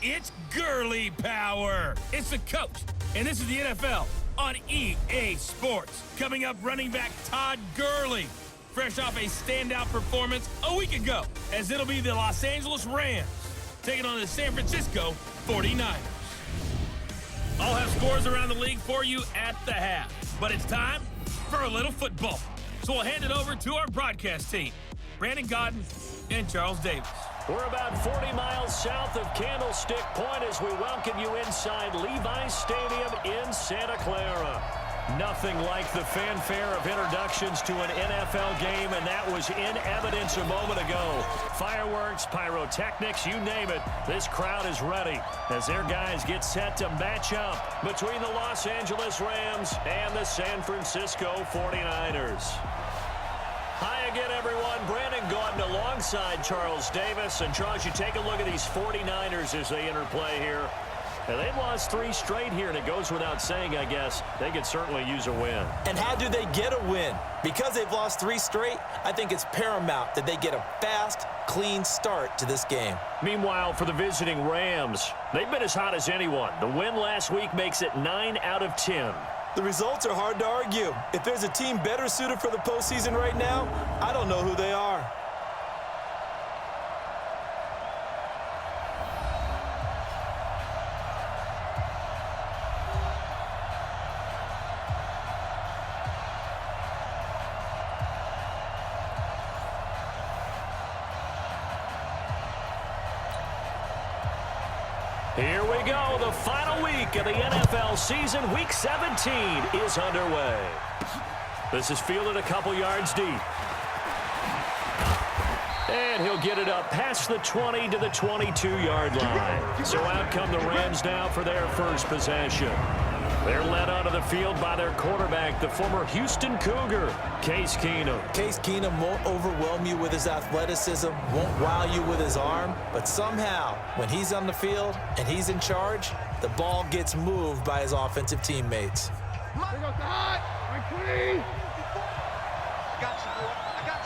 It's Gurley power. It's the coach, and this is the NFL on EA Sports. Coming up, running back Todd Gurley, fresh off a standout performance a week ago, as it'll be the Los Angeles Rams taking on the San Francisco 49ers. I'll have scores around the league for you at the half, but it's time for a little football. So we'll hand it over to our broadcast team, Brandon Godden and Charles Davis. We're about 40 miles south of Candlestick Point as we welcome you inside Levi's Stadium in Santa Clara. Nothing like the fanfare of introductions to an NFL game, and that was in evidence a moment ago. Fireworks, pyrotechnics, you name it. This crowd is ready as their guys get set to match up between the Los Angeles Rams and the San Francisco 49ers. Hi again, everyone. Brandon Gaudin alongside Charles Davis. And, Charles, you take a look at these 49ers as they interplay here. Now, they've lost 3 straight here, and it goes without saying, I guess, they could certainly use a win. And how do they get a win? Because they've lost 3 straight, I think it's paramount that they get a fast, clean start to this game. Meanwhile, for the visiting Rams, they've been as hot as anyone. The win last week makes it 9 out of 10. The results are hard to argue. If there's a team better suited for the postseason right now, I don't know who they are. Here we go. The final week of the NFL season. Week 17 is underway. This is fielded a couple yards deep. And he'll get it up past the 20 to the 22-yard line. So out come the Rams now for their first possession. They're led onto the field by their quarterback, the former Houston Cougar, Case Keenum. Case Keenum won't overwhelm you with his athleticism, won't wow you with his arm, but somehow, when he's on the field and he's in charge, the ball gets moved by his offensive teammates. Here goes the hot. Right, I got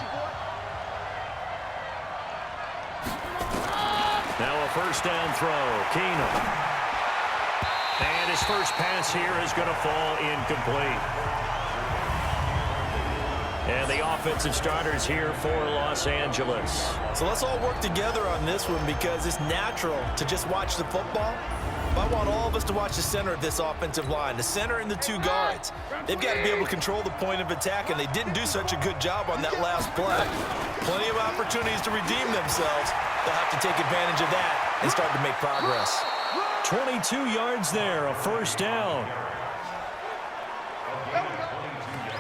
you, boy. Now a first down throw. Keenum. And his first pass here is going to fall incomplete. And the offensive starters here for Los Angeles. So let's all work together on this one because it's natural to just watch the football. But I want all of us to watch the center of this offensive line, the center and the 2 guards. They've got to be able to control the point of attack, and they didn't do such a good job on that last play. Plenty of opportunities to redeem themselves. They'll have to take advantage of that and start to make progress. 22 yards there, a first down.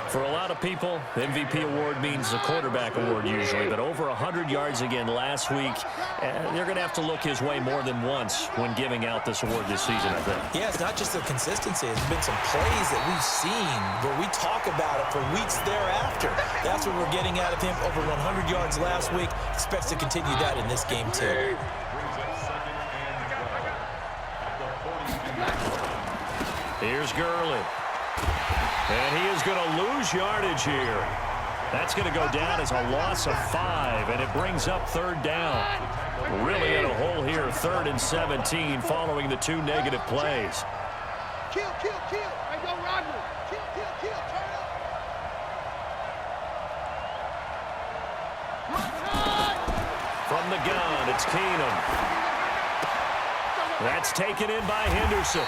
For a lot of people, the MVP award means the quarterback award usually, but over 100 yards again last week. They're going to have to look his way more than once when giving out this award this season, I think. Yeah, it's not just the consistency. There's been some plays that we've seen where we talk about it for weeks thereafter. That's what we're getting out of him. Over 100 yards last week. Expects to continue that in this game, too. Here's Gurley. And he is going to lose yardage here. That's going to go down as a loss of 5, and it brings up third down. Really in a hole here, 3rd and 17, following the 2 negative plays. Kill. I go Rodman. Kill. Turn up. From the gun, it's Keenum. That's taken in by Henderson.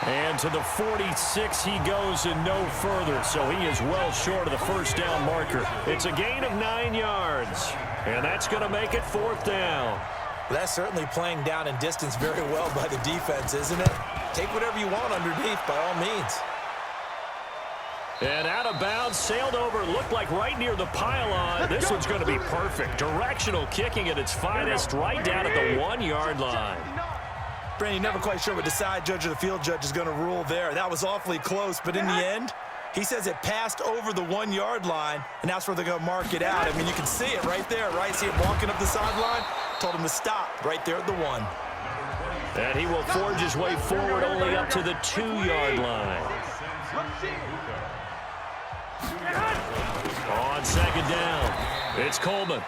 And to the 46 he goes and no further, so he is well short of the first down marker. It's a gain of 9 yards, and that's going to make it 4th down. Well, that's certainly playing down in distance very well by the defense, isn't it? Take whatever you want underneath by all means. And out of bounds, sailed over, looked like right near the pylon. This one's going to be perfect. Directional kicking at its finest, right down at the 1-yard line. Brandon, you're never quite sure what the side judge or the field judge is going to rule there. That was awfully close, but in the end, he says it passed over the 1-yard line, and that's where they're going to mark it out. I mean, you can see it right there, right? See him walking up the sideline? Told him to stop right there at the 1. And he will forge his way forward only up to the 2-yard line. On second down, it's Coleman.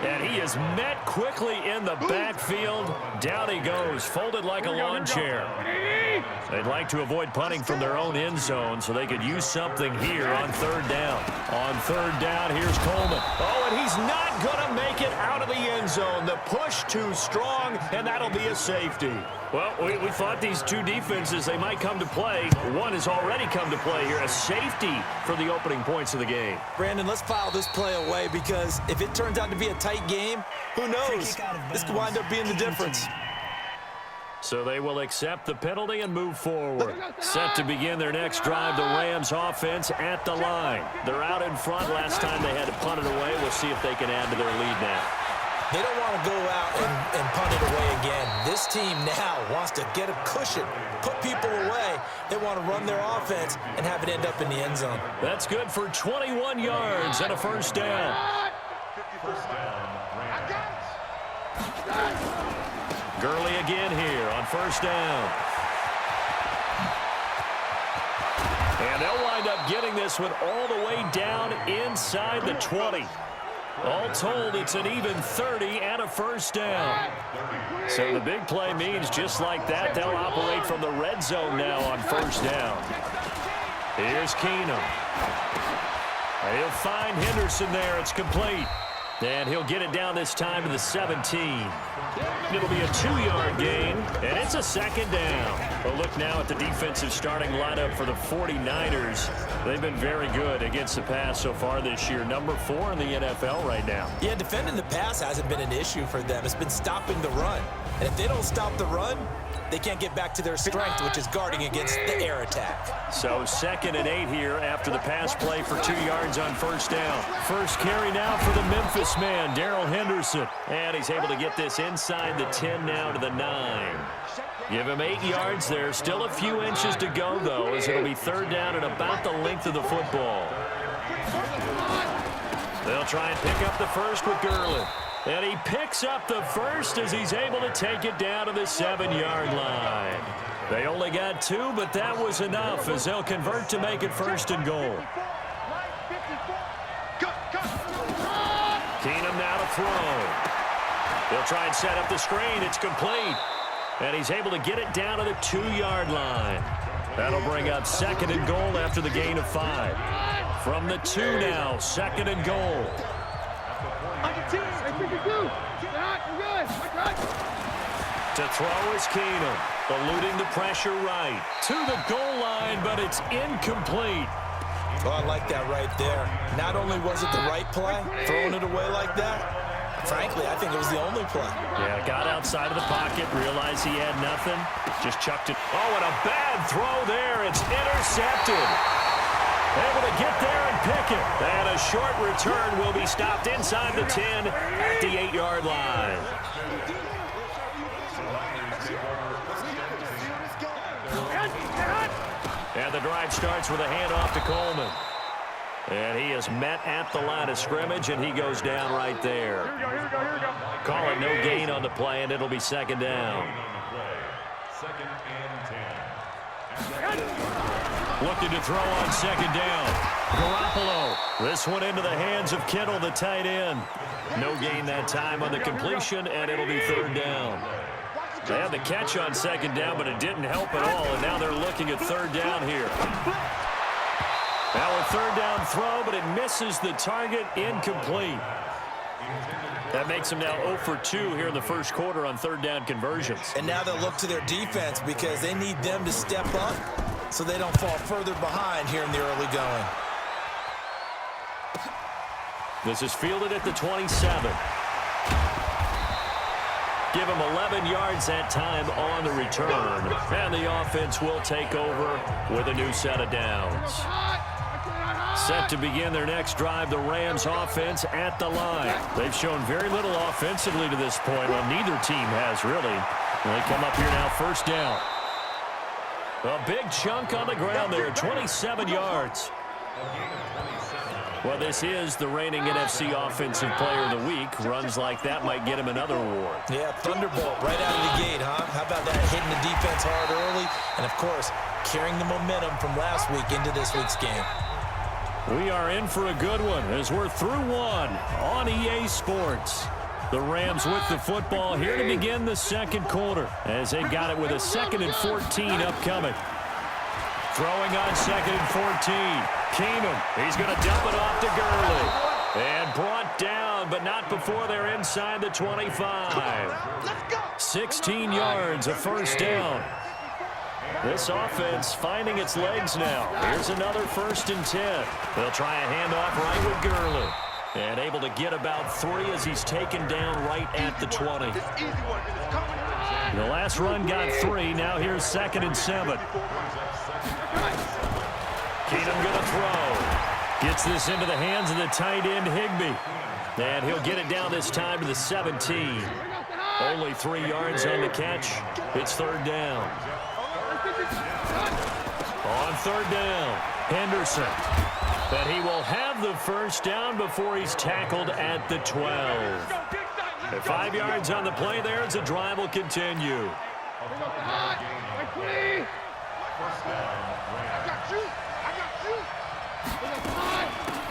And he is met quickly in the backfield. Down he goes, folded like a lawn chair. They'd like to avoid punting from their own end zone so they could use something here on third down. On third down, here's Coleman. Oh, and he's not going to make it out of the end zone. The push too strong, and that'll be a safety. Well, we thought these two defenses, they might come to play. One has already come to play here, a safety for the opening points of the game. Brandon, let's file this play away because if it turns out to be a tight game, who knows? This could wind up being the difference. So they will accept the penalty and move forward. Set to begin their next drive, the Rams offense at the line. They're out in front. Last time they had to punt it away. We'll see if they can add to their lead now. They don't want to go out and punt it away again. This team now wants to get a cushion, put people away. They want to run their offense and have it end up in the end zone. That's good for 21 yards and a first down. Gurley again here on first down. And they'll wind up getting this one all the way down inside the 20. All told, it's an even 30 and a first down. So the big play means just like that, they'll operate from the red zone now on first down. Here's Keenum. He'll find Henderson there. It's complete. And he'll get it down this time to the 17. It'll be a 2-yard gain, and it's a second down. A look now at the defensive starting lineup for the 49ers. They've been very good against the pass so far this year. Number 4 in the NFL right now. Yeah, defending the pass hasn't been an issue for them. It's been stopping the run. And if they don't stop the run, they can't get back to their strength, which is guarding against the air attack. So 2nd and 8 here after the pass play for 2 yards on first down. First carry now for the Memphis man, Darrell Henderson. And he's able to get this inside the 10 now to the 9. Give him 8 yards there. Still a few inches to go, though, as it'll be third down and about the length of the football. They'll try and pick up the first with Gurley. And he picks up the first as he's able to take it down to the 7-yard line. They only got 2, but that was enough as they'll convert to make it first and goal. Keenum now to throw. They'll try and set up the screen. It's complete. And he's able to get it down to the 2-yard line. That'll bring up 2nd and goal after the gain of 5. From the 2 now, 2nd and goal. To throw is Keenum, eluding the pressure right. To the goal line, but it's incomplete. Oh, I like that right there. Not only was it the right play, throwing it away like that, frankly, I think it was the only play. Yeah, got outside of the pocket, realized he had nothing, just chucked it. Oh, and a bad throw there. It's intercepted. Able to get there and pick it. And a short return will be stopped inside the 10 at the 8-yard line. And the drive starts with a handoff to Coleman. And he is met at the line of scrimmage, and he goes down right there. Call it no gain on the play, and it'll be 2nd down. Looking to throw on 2nd down. Garoppolo. This one into the hands of Kittle, the tight end. No gain that time on the completion, and it'll be 3rd down. They had the catch on 2nd down, but it didn't help at all, and now they're looking at 3rd down here. Now a 3rd down throw, but it misses the target, incomplete. That makes them now 0 for 2 here in the first quarter on 3rd down conversions. And now they'll look to their defense because they need them to step up so they don't fall further behind here in the early going. This is fielded at the 27. Give him 11 yards that time on the return. And the offense will take over with a new set of downs. Set to begin their next drive, the Rams offense at the line. They've shown very little offensively to this point. Well, neither team has really. They come up here now, first down. A big chunk on the ground there, 27 yards. Well, this is the reigning NFC Offensive Player of the Week. Runs like that might get him another award. Yeah, thunderbolt right out of the gate, huh? How about that, hitting the defense hard early, and, of course, carrying the momentum from last week into this week's game. We are in for a good one as we're through one on EA Sports. The Rams with the football here to begin the second quarter as they got it with a 2nd and 14 upcoming. Throwing on 2nd and 14. Keenum, he's going to dump it off to Gurley. And brought down, but not before they're inside the 25. 16 yards, a first down. This offense finding its legs now. Here's another 1st and 10. They'll try a handoff right with Gurley. And able to get about 3 as he's taken down right at the 20. The last run got 3. Now here's 2nd and 7. Keenum going to throw. Gets this into the hands of the tight end, Higbee. And he'll get it down this time to the 17. Only 3 yards on the catch. It's 3rd down. On 3rd down, Henderson. But he will have the first down before he's tackled at the 12. At 5 yards on the play there as the drive will continue.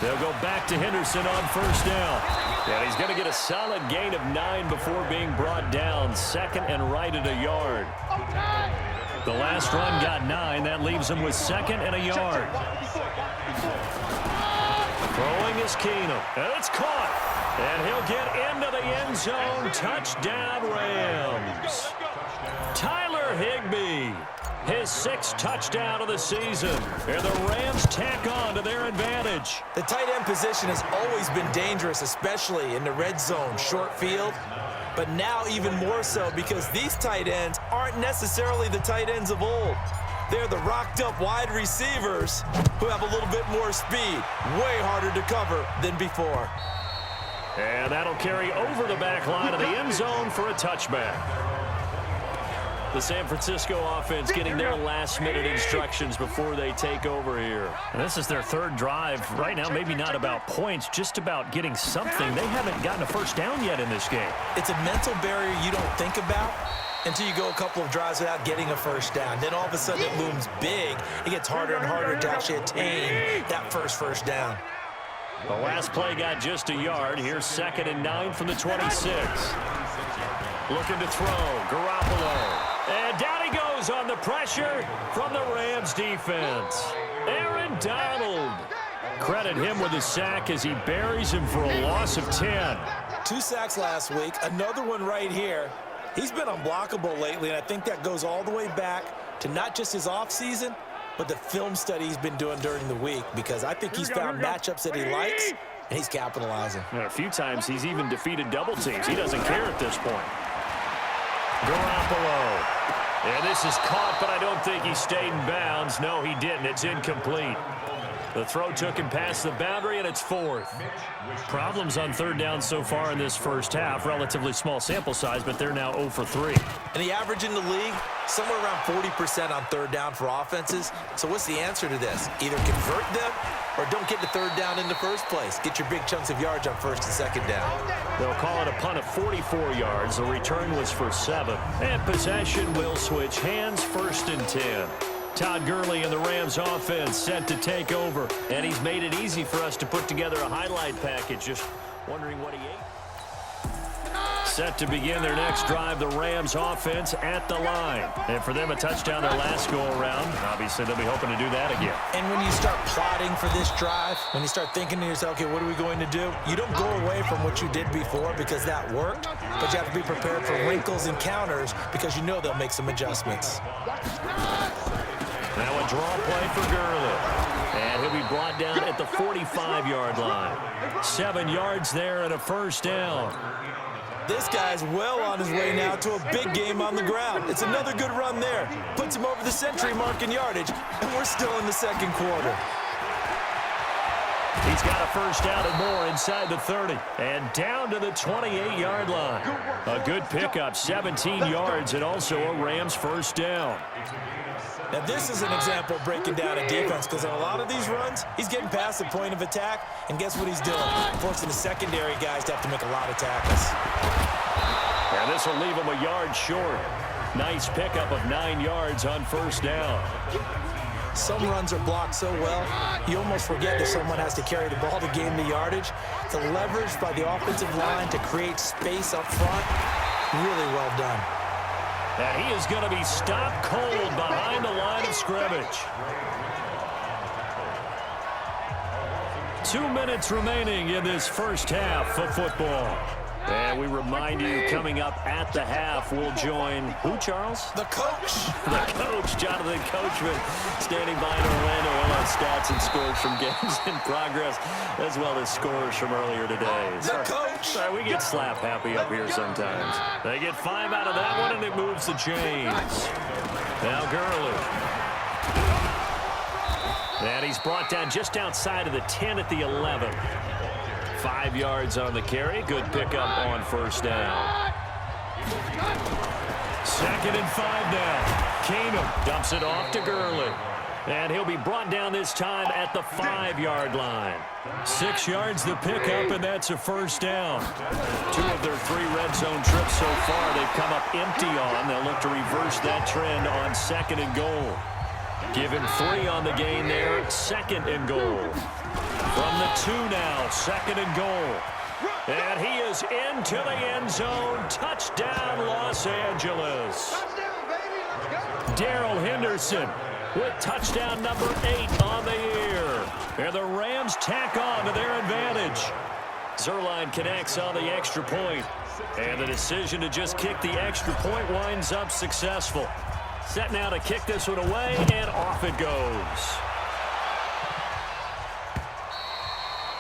They'll go back to Henderson on 1st down. And he's going to get a solid gain of 9 before being brought down. 2nd and right at a yard. The last run got 9. That leaves him with 2nd and a yard. Throwing is Keenum. And it's caught. And he'll get into the end zone. Touchdown, Rams. Tyler Higbee. His 6th touchdown of the season. And the Rams tack on to their advantage. The tight end position has always been dangerous, especially in the red zone, short field. But now even more so because these tight ends aren't necessarily the tight ends of old. They're the rocked-up wide receivers who have a little bit more speed. Way harder to cover than before. And that'll carry over the back line of the end zone for a touchback. The San Francisco offense getting their last-minute instructions before they take over here. And this is their 3rd drive. Right now, maybe not about points, just about getting something. They haven't gotten a first down yet in this game. It's a mental barrier you don't think about until you go a couple of drives without getting a first down. Then all of a sudden it looms big. It gets harder and harder to actually attain that first down. The last play got just a yard. Here's 2nd and 9 from the 26. Looking to throw. Garoppolo. And down he goes on the pressure from the Rams defense. Aaron Donald. Credit him with a sack as he buries him for a loss of 10. 2 sacks last week. Another one right here. He's been unblockable lately, and I think that goes all the way back to not just his offseason, but the film study he's been doing during the week, because I think he's found matchups that he likes, and he's capitalizing. And a few times he's even defeated double teams. He doesn't care at this point. Garoppolo. And this is caught, but I don't think he stayed in bounds. No, he didn't. It's incomplete. The throw took him past the boundary, and it's 4th. Problems on 3rd down so far in this first half. Relatively small sample size, but they're now 0 for 3. And the average in the league, somewhere around 40% on 3rd down for offenses. So what's the answer to this? Either convert them or don't get the 3rd down in the first place. Get your big chunks of yards on 1st and 2nd down. They'll call it a punt of 44 yards. The return was for 7. And possession will switch hands. 1st and 10. Todd Gurley and the Rams offense set to take over. And he's made it easy for us to put together a highlight package. Just wondering what he ate. Set to begin their next drive, the Rams offense at the line. And for them, a touchdown their last go-around. Obviously, they'll be hoping to do that again. And when you start plotting for this drive, when you start thinking to yourself, okay, what are we going to do? You don't go away from what you did before because that worked, but you have to be prepared for wrinkles and counters because you know they'll make some adjustments. Now a draw play for Gurley. And he'll be brought down at the 45-yard line. 7 yards there and a first down. This guy's well on his way now to a big game on the ground. It's another good run there. Puts him over the century mark in yardage, and we're still in the second quarter. He's got a first down and more inside the 30. And down to the 28-yard line. A good pickup, 17 yards, and also a Rams first down. Now, this is an example of breaking down a defense because on a lot of these runs, he's getting past the point of attack, and guess what he's doing? Forcing the secondary guys to have to make a lot of tackles. And this will leave him a yard short. Nice pickup of 9 yards on first down. Some runs are blocked so well, you almost forget that someone has to carry the ball to gain the yardage. The leverage by the offensive line to create space up front, really well done. And he is going to be stopped cold behind the line of scrimmage. 2 minutes remaining in this first half of football. And we remind you, coming up at the half, we'll join who, Charles? The coach. The coach, Jonathan Coachman, standing by in Orlando. We'll have stats and scores from games in progress, as well as scores from earlier today. The coach. Sorry, we get slap happy up here sometimes. They get 5 out of that one, and it moves the chains. Now Gurley. And he's brought down just outside of the 10 at the 11. 5 yards on the carry. Good pickup on first down. 2nd and 5 now. Keenum dumps it off to Gurley. And he'll be brought down this time at the 5-yard line. 6 yards the pickup, and that's a first down. 2 of their 3 red zone trips so far they've come up empty on. They'll look to reverse that trend on 2nd and goal. Give him 3 on the gain there. 2nd and goal. From the 2 now, 2nd and goal. And he is into the end zone. Touchdown, Los Angeles. Darrell Henderson with touchdown number 8 on the year. And the Rams tack on to their advantage. Zerline connects on the extra point. And the decision to just kick the extra point winds up successful. Set now to kick this one away, and off it goes.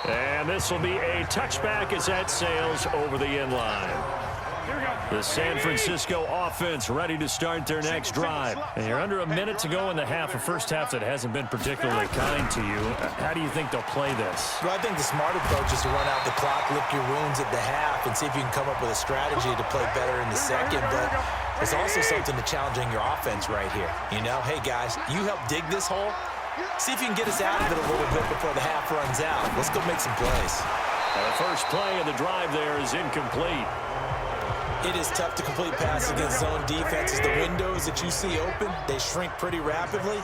And this will be a touchback as that sails over the end line. The San Francisco offense ready to start their next drive. And you're under a minute to go in the half, a first half that hasn't been particularly kind to you. How do you think they'll play this? Well, I think the smart approach is to run out the clock, lick your wounds at the half, and see if you can come up with a strategy to play better in the second. But there's also something to challenging your offense right here. You know, hey, guys, you help dig this hole. See if you can get us out of it a little bit before the half runs out. Let's go make some plays. And the first play of the drive there is incomplete. It is tough to complete passes against zone defenses. The windows that you see open, they shrink pretty rapidly.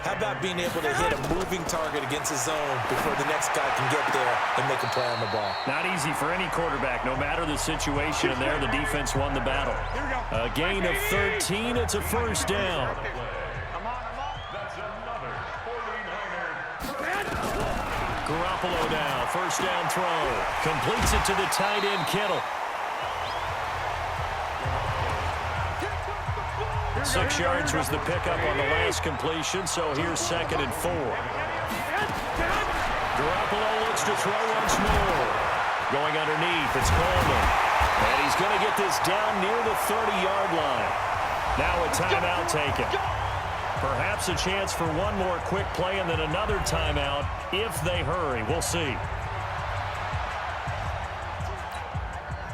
How about being able to hit a moving target against a zone before the next guy can get there and make a play on the ball? Not easy for any quarterback, no matter the situation. And there, the defense won the battle. A gain of 13. It's a first down. Garoppolo now, first down throw. Completes it to the tight end, Kittle. 6 yards was the pickup on the last completion, so here's 2nd and 4. Garoppolo looks to throw once more. Going underneath, it's Coleman. And he's going to get this down near the 30-yard line. Now a timeout taken. Perhaps a chance for one more quick play and then another timeout if they hurry. We'll see.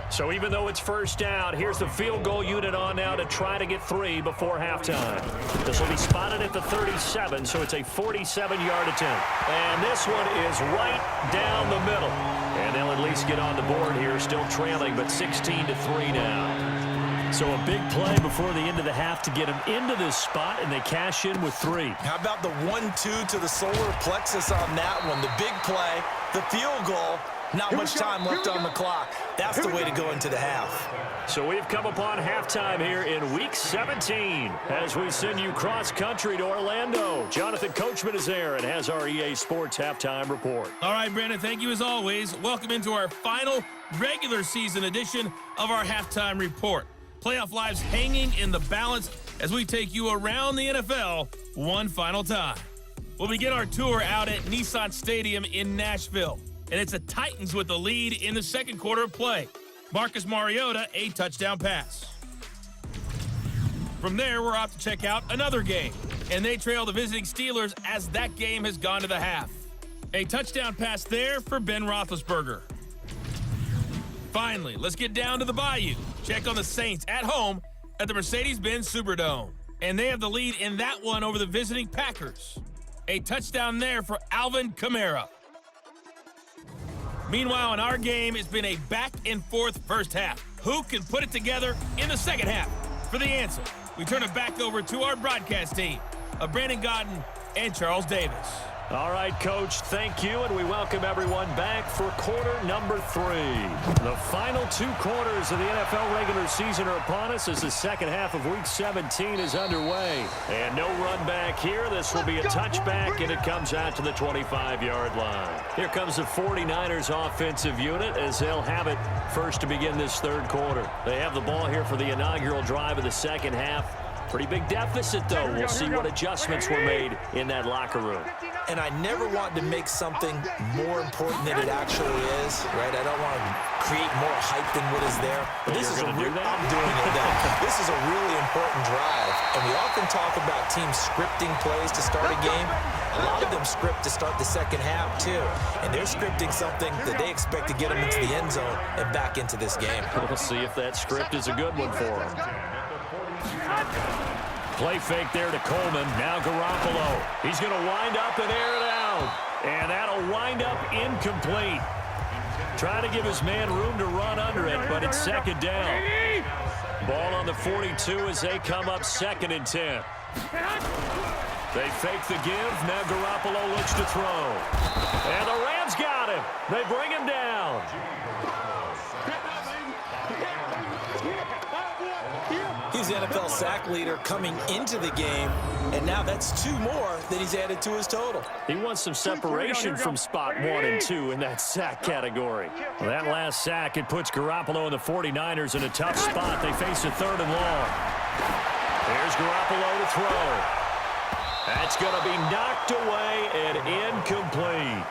So even though it's first down, here's the field goal unit on now to try to get 3 before halftime. This will be spotted at the 37, so it's a 47-yard attempt. And this one is right down the middle. And they'll at least get on the board here, still trailing, but 16-3 now. So a big play before the end of the half to get them into this spot, and they cash in with 3. How about the 1-2 to the solar plexus on that one? The big play, the field goal, not much time left on the clock. That's the way to go into the half. So we've come upon halftime here in Week 17 as we send you cross-country to Orlando. Jonathan Coachman is there and has our EA Sports halftime report. All right, Brandon, thank you as always. Welcome into our final regular season edition of our halftime report. Playoff lives hanging in the balance as we take you around the NFL one final time. We'll begin our tour out at Nissan Stadium in Nashville. And it's the Titans with the lead in the second quarter of play. Marcus Mariota, a touchdown pass. From there, we're off to check out another game. And they trail the visiting Steelers as that game has gone to the half. A touchdown pass there for Ben Roethlisberger. Finally, let's get down to the Bayou. Check on the Saints at home at the Mercedes-Benz Superdome. And they have the lead in that one over the visiting Packers. A touchdown there for Alvin Kamara. Meanwhile, in our game, it's been a back-and-forth first half. Who can put it together in the second half? For the answer, we turn it back over to our broadcast team of Brandon Godden and Charles Davis. All right, Coach, thank you, and we welcome everyone back for quarter number 3. The final 2 quarters of the NFL regular season are upon us as the second half of Week 17 is underway. And no run back here. This will be a touchback, and it comes out to the 25-yard line. Here comes the 49ers offensive unit as they'll have it first to begin this third quarter. They have the ball here for the inaugural drive of the second half. Pretty big deficit, though. We'll see what adjustments were made in that locker room. And I never want to make something more important than it actually is, right? I don't want to create more hype than what is there. But this is I'm doing it. This is a really important drive. And we often talk about teams scripting plays to start a game. A lot of them script to start the second half, too. And they're scripting something that they expect to get them into the end zone and back into this game. We'll see if that script is a good one for them. Play fake there to Coleman. Now Garoppolo. He's going to wind up and air it out. And that'll wind up incomplete. Trying to give his man room to run under it, but it's second down. Ball on the 42 as they come up 2nd and 10. They fake the give. Now Garoppolo looks to throw. And the Rams got him. They bring him down. He's the NFL sack leader coming into the game, and now that's 2 more that he's added to his total. He wants some separation from spot 1 and 2 in that sack category. Well, that last sack, it puts Garoppolo and the 49ers in a tough spot. They face a 3rd and long. There's Garoppolo to throw. That's going to be knocked away and incomplete.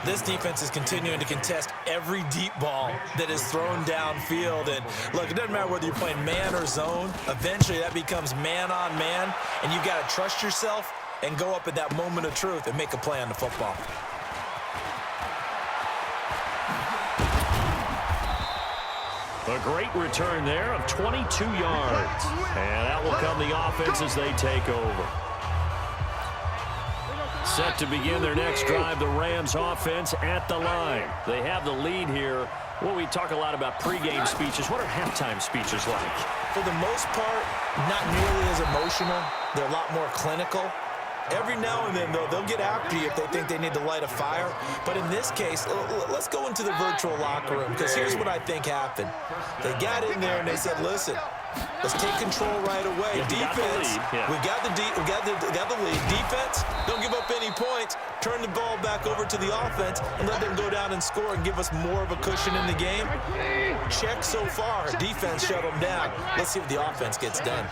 This defense is continuing to contest every deep ball that is thrown downfield. And look, it doesn't matter whether you're playing man or zone. Eventually, that becomes man on man. And you've got to trust yourself and go up at that moment of truth and make a play on the football. A great return there of 22 yards. And that will come the offense as they take over. Set to begin their next drive, the Rams offense at the line. They have the lead here. Well, we talk a lot about pregame speeches. What are halftime speeches like? For the most part, not nearly as emotional. They're a lot more clinical. Every now and then, though, they'll get after you if they think they need to light a fire. But in this case, let's go into the virtual locker room, because here's what I think happened. They got in there and they said, listen, let's take control right away. Defense, we got the lead. Defense, don't give up any points. Turn the ball back over to the offense and let them go down and score and give us more of a cushion in the game. Check so far. Defense shut them down. Let's see what the offense gets done.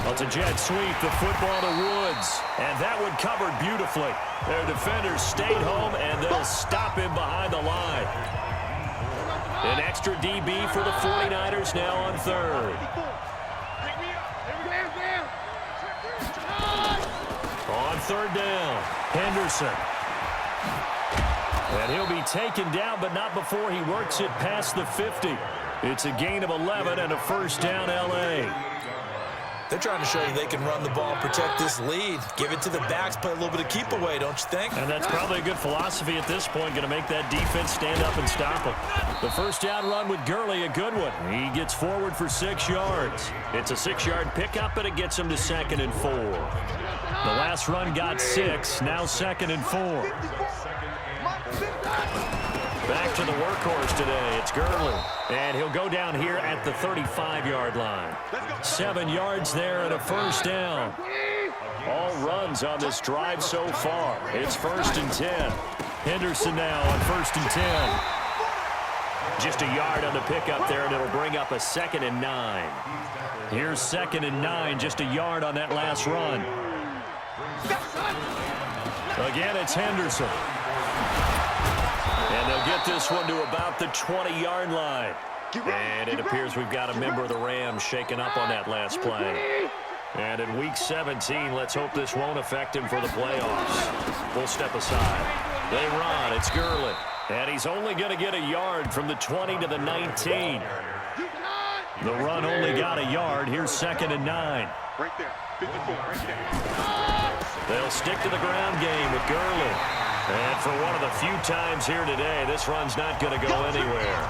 Well, it's a jet sweep, the football to Woods. And that one covered beautifully. Their defenders stayed home, and they'll stop him behind the line. An extra DB for the 49ers now on 3rd. On 3rd down, Henderson. And he'll be taken down, but not before he works it past the 50. It's a gain of 11 and a 1st down, L.A. They're trying to show you they can run the ball and protect this lead. Give it to the backs, play a little bit of keep away, don't you think? And that's probably a good philosophy at this point, going to make that defense stand up and stop them. The 1st down run with Gurley, a good one. He gets forward for 6 yards. It's a 6-yard pickup, and it gets him to 2nd and 4. The last run got 6, now 2nd and 4. Back to the workhorse today. It's Gurley. And he'll go down here at the 35-yard line. 7 yards there and a 1st down. All runs on this drive so far. It's 1st and 10. Henderson now on 1st and 10. Just a yard on the pickup there, and it'll bring up a 2nd and 9. Here's 2nd and 9, just a yard on that last run. Again, it's Henderson. And they'll get this one to about the 20-yard line. And it appears we've got a member of the Rams shaken up on that last play. And in Week 17, let's hope this won't affect him for the playoffs. We'll step aside. They run. It's Gurley. And he's only going to get a yard from the 20 to the 19. The run only got a yard. Here's 2nd and 9. Right there. 54, right there. They'll stick to the ground game with Gurley. And for one of the few times here today, this run's not going to go anywhere.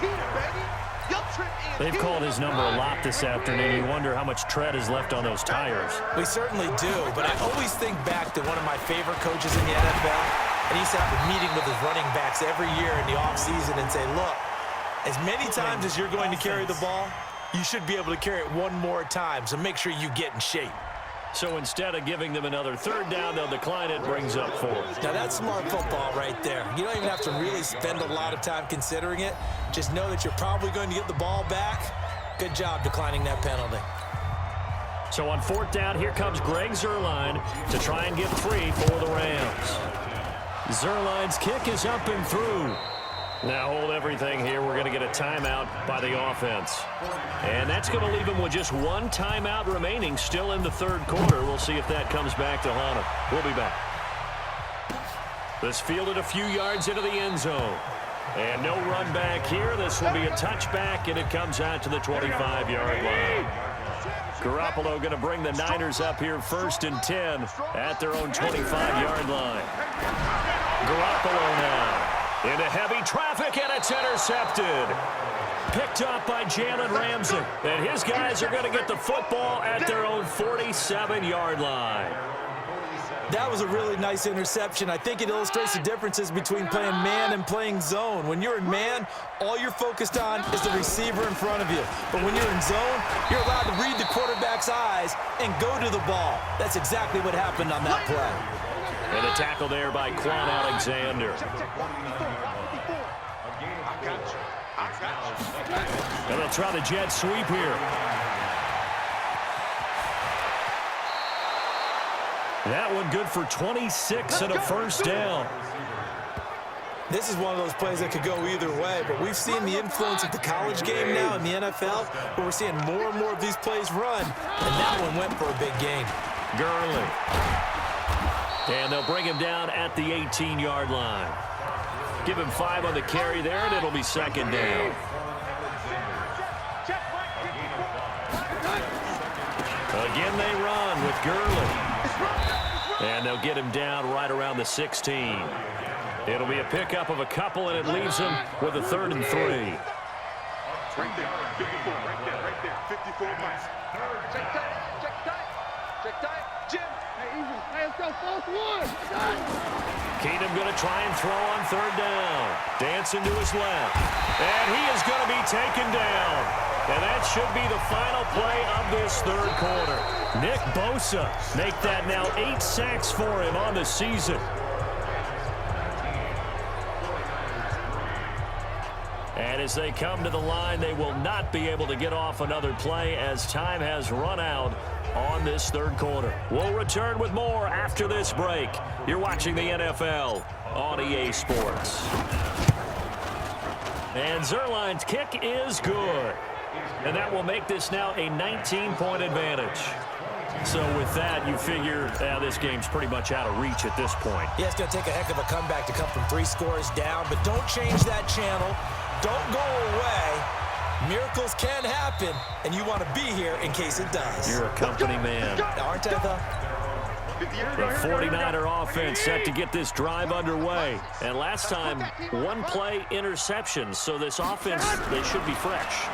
You'll trip in. They've called his number a lot this afternoon. You wonder how much tread is left on those tires. We certainly do, but I always think back to one of my favorite coaches in the NFL, and he used to have a meeting with his running backs every year in the offseason and say, look, as many times as you're going to carry the ball, you should be able to carry it one more time, so make sure you get in shape. So instead of giving them another third down, they'll decline it, brings up fourth. Now that's smart football right there. You don't even have to really spend a lot of time considering it. Just know that you're probably going to get the ball back. Good job declining that penalty. So on fourth down, here comes Greg Zuerlein to try and get 3 for the Rams. Zuerlein's kick is up and through. Now hold everything here. We're going to get a timeout by the offense. And that's going to leave them with just one timeout remaining still in the third quarter. We'll see if that comes back to haunt them. We'll be back. This fielded a few yards into the end zone. And no run back here. This will be a touchback, and it comes out to the 25-yard line. Garoppolo going to bring the Niners up here 1st and 10 at their own 25-yard line. Garoppolo now into heavy traffic, and it's intercepted. Picked up by Jalen Ramsey. And his guys are going to get the football at their own 47-yard line. That was a really nice interception. I think it illustrates the differences between playing man and playing zone. When you're in man, all you're focused on is the receiver in front of you. But when you're in zone, you're allowed to read the quarterback's eyes and go to the ball. That's exactly what happened on that play. And a tackle there by Quan Alexander. And they'll try the jet sweep here. That one good for 26 and a first down. This is one of those plays that could go either way, but we've seen the influence of the college game now in the NFL, where we're seeing more and more of these plays run, and that one went for a big gain. Gurley. And they'll bring him down at the 18-yard line. Give him 5 on the carry there, and it'll be 2nd down. Again, they run with Gurley. And they'll get him down right around the 16. It'll be a pickup of a couple, and it leaves him with a 3rd and 3. Right there, 54, right there, 54 points. Check tight, Jim. Hey, easy. Hey, let's go, 4th one. Keenum going to try and throw on 3rd down. Dancing to his left. And he is going to be taken down. And that should be the final play of this third quarter. Nick Bosa make that now 8 sacks for him on the season. And as they come to the line, they will not be able to get off another play as time has run out on this third quarter. We'll return with more after this break. You're watching the NFL on EA Sports. And Zuerlein's kick is good. And that will make this now a 19-point advantage. So with that, you figure this game's pretty much out of reach at this point. Yeah, it's going to take a heck of a comeback to come from 3 scores down, but don't change that channel. Don't go away. Miracles can happen, and you want to be here in case it does. You're a company man. Aren't I, though? The 49er offense set to get this drive underway. And last time, 1-play interception. So this offense, they should be fresh.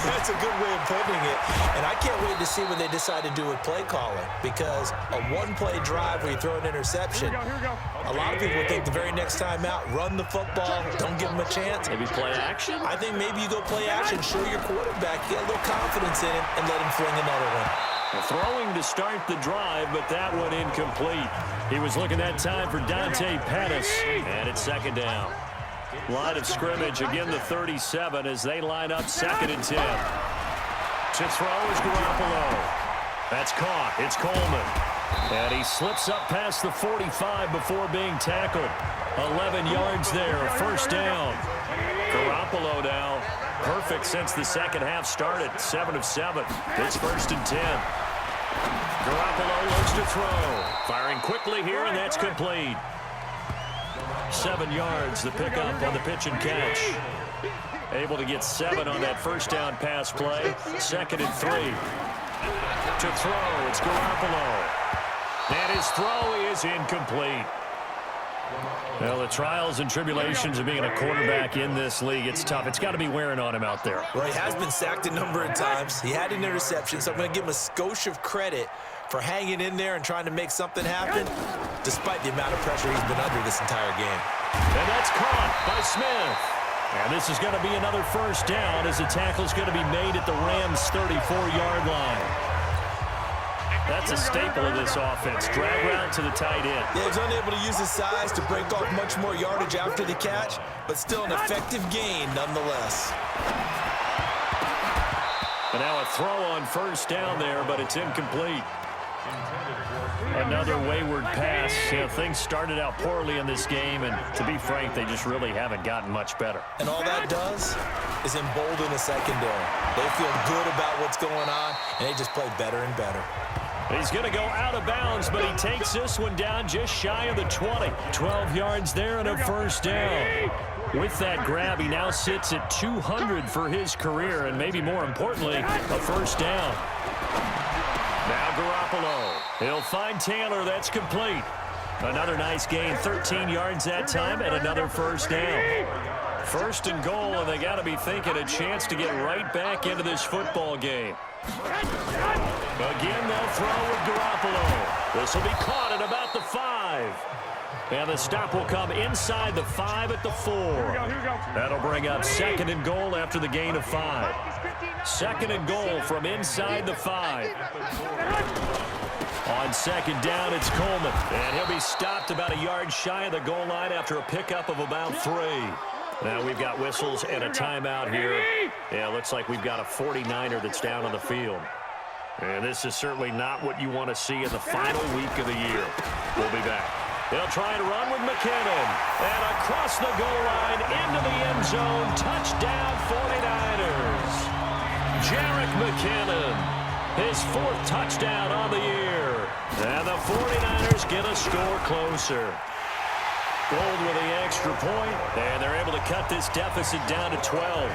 That's a good way of putting it. And I can't wait to see what they decide to do with play calling. Because a 1-play drive where you throw an interception, a lot of people think the very next time out, run the football, don't give them a chance. Maybe play action? I think maybe you go play action, show your quarterback, get a little confidence in him, and let him fling another one. Throwing to start the drive, but that one incomplete. He was looking that time for Dante Pettis, and it's 2nd down. Line of scrimmage, again the 37 as they line up 2nd and 10. To throw is Garoppolo. That's caught. It's Coleman. And he slips up past the 45 before being tackled. 11 yards there, first down. Garoppolo now. Perfect since the second half started. 7 of 7. It's 1st and 10. Garoppolo looks to throw. Firing quickly here, and that's complete. 7 yards, the pickup on the pitch and catch. Able to get 7 on that first down pass play. 2nd and 3. To throw, it's Garoppolo. And his throw is incomplete. Well, the trials and tribulations of being a quarterback in this league, it's tough. It's got to be wearing on him out there. Well, he has been sacked a number of times. He had an interception, so I'm going to give him a skosh of credit for hanging in there and trying to make something happen, despite the amount of pressure he's been under this entire game. And that's caught by Smith. And this is going to be another first down as the tackle's going to be made at the Rams' 34-yard line. That's a staple of this offense. Drag route to the tight end. Yeah, he's unable to use his size to break off much more yardage after the catch, but still an effective gain nonetheless. And now a throw on first down there, but it's incomplete. Another wayward pass. You know, things started out poorly in this game, and to be frank, they just really haven't gotten much better. And all that does is embolden the secondary. They feel good about what's going on, and they just play better and better. He's going to go out of bounds, but he takes this one down just shy of the 20. 12 yards there and a first down. With that grab, he now sits at 200 for his career, and maybe more importantly, a first down. Now Garoppolo. He'll find Taylor. That's complete. Another nice gain, 13 yards that time, and another first down. First and goal, and they got to be thinking a chance to get right back into this football game. Again, they'll throw with Garoppolo. This will be caught at about the 5. And the stop will come inside the 5 at the 4. That'll bring up second and goal after the gain of 5. Second and goal from inside the 5. On second down, it's Coleman. And he'll be stopped about a yard shy of the goal line after a pickup of about 3. Now we've got whistles and a timeout here. Yeah, looks like we've got a 49er that's down on the field. And this is certainly not what you want to see in the final week of the year. We'll be back. They'll try and run with McKinnon. And across the goal line into the end zone. Touchdown 49ers. Jerick McKinnon. His 4th touchdown on the year. And the 49ers get a score closer. Gold with the extra point, and they're able to cut this deficit down to 12.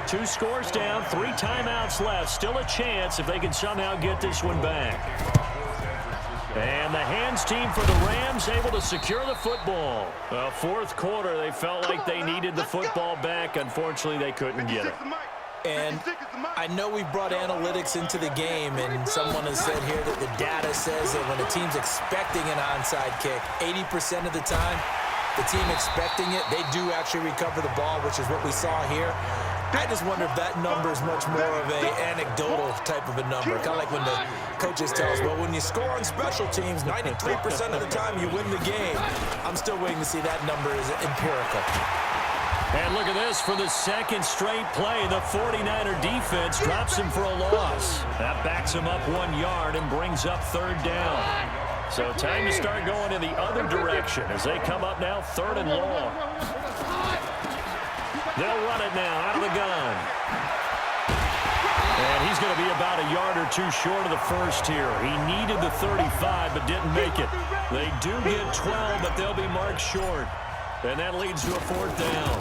2 scores down, 3 timeouts left. Still a chance if they can somehow get this one back. And the hands team for the Rams able to secure the football. Fourth quarter, they felt like they needed the football back. Unfortunately, they couldn't get it. And I know we brought analytics into the game, and someone has said here that the data says that when a team's expecting an onside kick, 80% of the time, the team expecting it, they do actually recover the ball, which is what we saw here. I just wonder if that number is much more of an anecdotal type of a number, kind of like when the coaches tell us, well, when you score on special teams, 93% of the time you win the game. I'm still waiting to see that number is empirical. And look at this for the second straight play. The 49er defense drops him for a loss. That backs him up 1 yard and brings up 3rd down. So time to start going in the other direction as they come up now 3rd and long. They'll run it now out of the gun. And he's going to be about a yard or 2 short of the first here. He needed the 35 but didn't make it. They do get 12, but they'll be marked short. And that leads to a 4th down.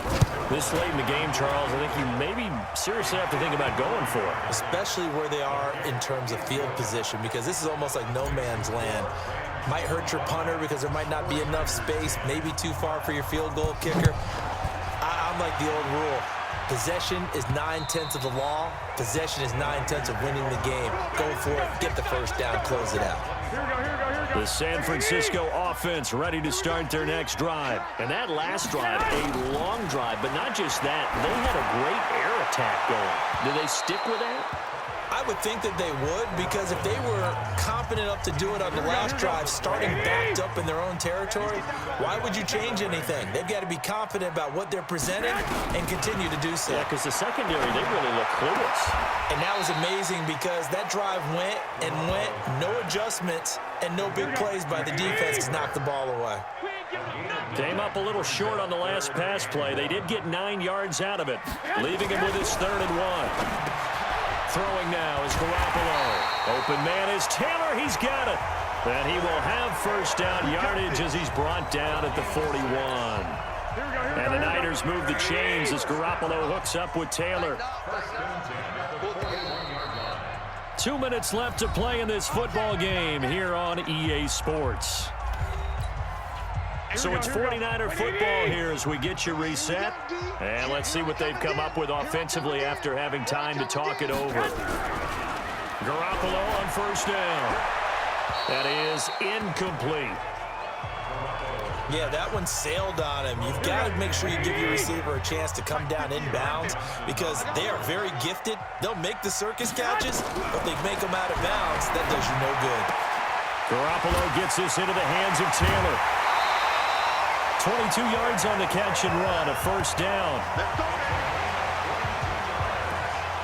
This late in the game, Charles, I think you maybe seriously have to think about going for it. Especially where they are in terms of field position, because this is almost like no man's land. Might hurt your punter because there might not be enough space, maybe too far for your field goal kicker. I'm like the old rule. Possession is 9/10 of the law. Possession is 9/10 of winning the game. Go for it, get the first down, close it out. The San Francisco offense ready to start their next drive. And that last drive, a long drive, but not just that. They had a great air attack going. Do they stick with that? I would think that they would, because if they were confident enough to do it on the last drive, starting backed up in their own territory, why would you change anything? They've got to be confident about what they're presenting and continue to do so. Yeah, because the secondary, they really look clueless. And that was amazing because that drive went and went, no adjustments, and no big plays by the defense to knock the ball away. Came up a little short on the last pass play. They did get 9 yards out of it, leaving him with his 3rd and 1. Throwing now is Garoppolo. Open man is Taylor. He's got it. And he will have first down yardage as he's brought down at the 41. And the Niners move the chains as Garoppolo hooks up with Taylor. 2 minutes left to play in this football game here on EA Sports. So it's 49er football here as we get you reset. And let's see what they've come up with offensively after having time to talk it over. Garoppolo on first down. That is incomplete. Yeah, that one sailed on him. You've got to make sure you give your receiver a chance to come down inbounds because they are very gifted. They'll make the circus catches, but they make them out of bounds. That does you no good. Garoppolo gets this into the hands of Taylor. 22 yards on the catch and run, a first down.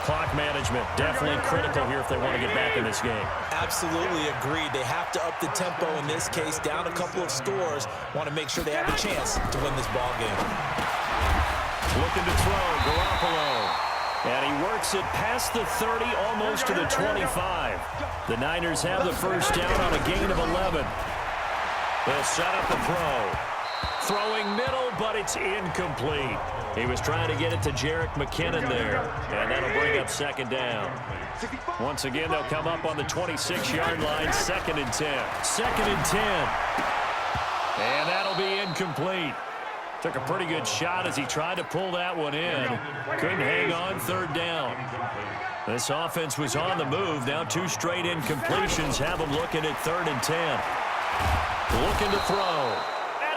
Clock management, definitely critical here if they want to get back in this game. Absolutely agreed. They have to up the tempo in this case, down a couple of scores. Want to make sure they have a chance to win this ball game. Looking to throw, Garoppolo. And he works it past the 30, almost to the 25. The Niners have the first down on a gain of 11. They'll set up the throw. Throwing middle, but it's incomplete. He was trying to get it to Jerick McKinnon there, and that'll bring up second down. Once again, they'll come up on the 26-yard line, 2nd and 10. 2nd and 10. And that'll be incomplete. Took a pretty good shot as he tried to pull that one in. Couldn't hang on, 3rd down. This offense was on the move. Now 2 straight incompletions have them looking at 3rd and 10. Looking to throw.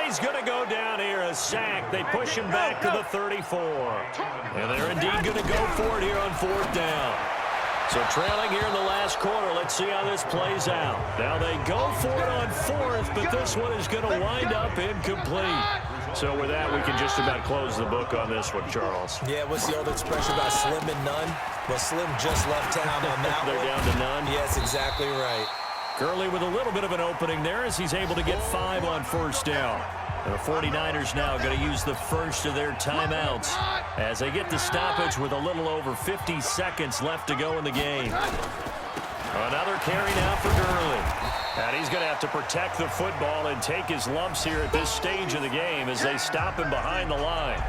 He's going to go down here, a sack. They push him back to the 34. And they're indeed going to go for it here on 4th down. So trailing here in the last quarter. Let's see how this plays out. Now they go for it on 4th, but this one is going to wind up incomplete. So with that, we can just about close the book on this one, Charles. Yeah, what's the old expression about slim and none? Well, Slim just left town on that They're one. down to none. Yes, exactly right. Gurley with a little bit of an opening there as he's able to get 5 on first down. And the 49ers now going to use the first of their timeouts as they get the stoppage with a little over 50 seconds left to go in the game. Another carry now for Gurley. And he's going to have to protect the football and take his lumps here at this stage of the game as they stop him behind the line.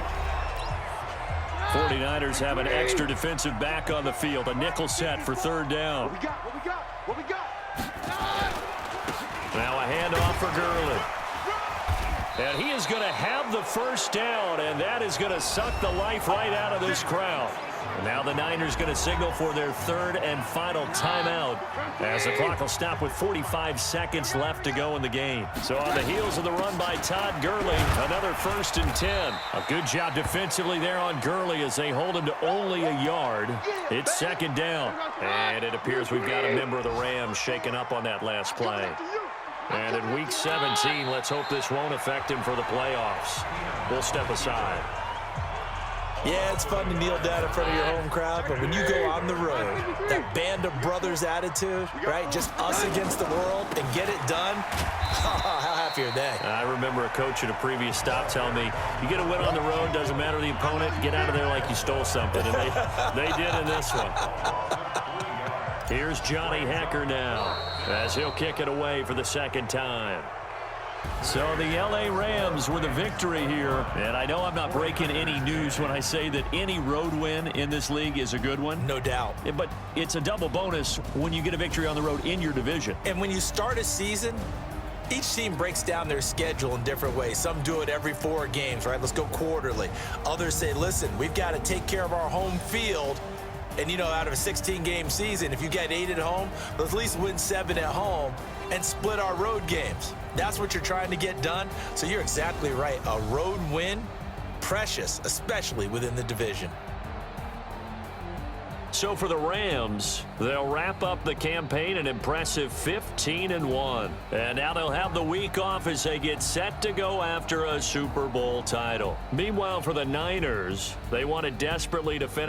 49ers have an extra defensive back on the field, a nickel set for 3rd down. What we got? Now a handoff for Gurley. And he is going to have the first down, and that is going to suck the life right out of this crowd. And now the Niners going to signal for their 3rd and final timeout as the clock will stop with 45 seconds left to go in the game. So on the heels of the run by Todd Gurley, another 1st and 10. A good job defensively there on Gurley as they hold him to only a yard. It's 2nd down. And it appears we've got a member of the Rams shaken up on that last play. And in Week 17, let's hope this won't affect him for the playoffs. We'll step aside. Yeah, it's fun to kneel down in front of your home crowd, but when you go on the road, that band of brothers attitude, right, just us against the world and get it done, how happy are they? I remember a coach at a previous stop telling me, you get a win on the road, doesn't matter the opponent, get out of there like you stole something. And they did in this one. Here's Johnny Hecker now as he'll kick it away for the 2nd time. So the L.A. Rams with a victory here. And I know I'm not breaking any news when I say that any road win in this league is a good one. No doubt. But it's a double bonus when you get a victory on the road in your division. And when you start a season, each team breaks down their schedule in different ways. Some do it every 4 games, right? Let's go quarterly. Others say, listen, we've got to take care of our home field. And, you know, out of a 16-game season, if you get 8 at home, let's at least win 7 at home and split our road games. That's what you're trying to get done. So you're exactly right. A road win, precious, especially within the division. So for the Rams, they'll wrap up the campaign an impressive 15-1. And now they'll have the week off as they get set to go after a Super Bowl title. Meanwhile, for the Niners, they wanted desperately to finish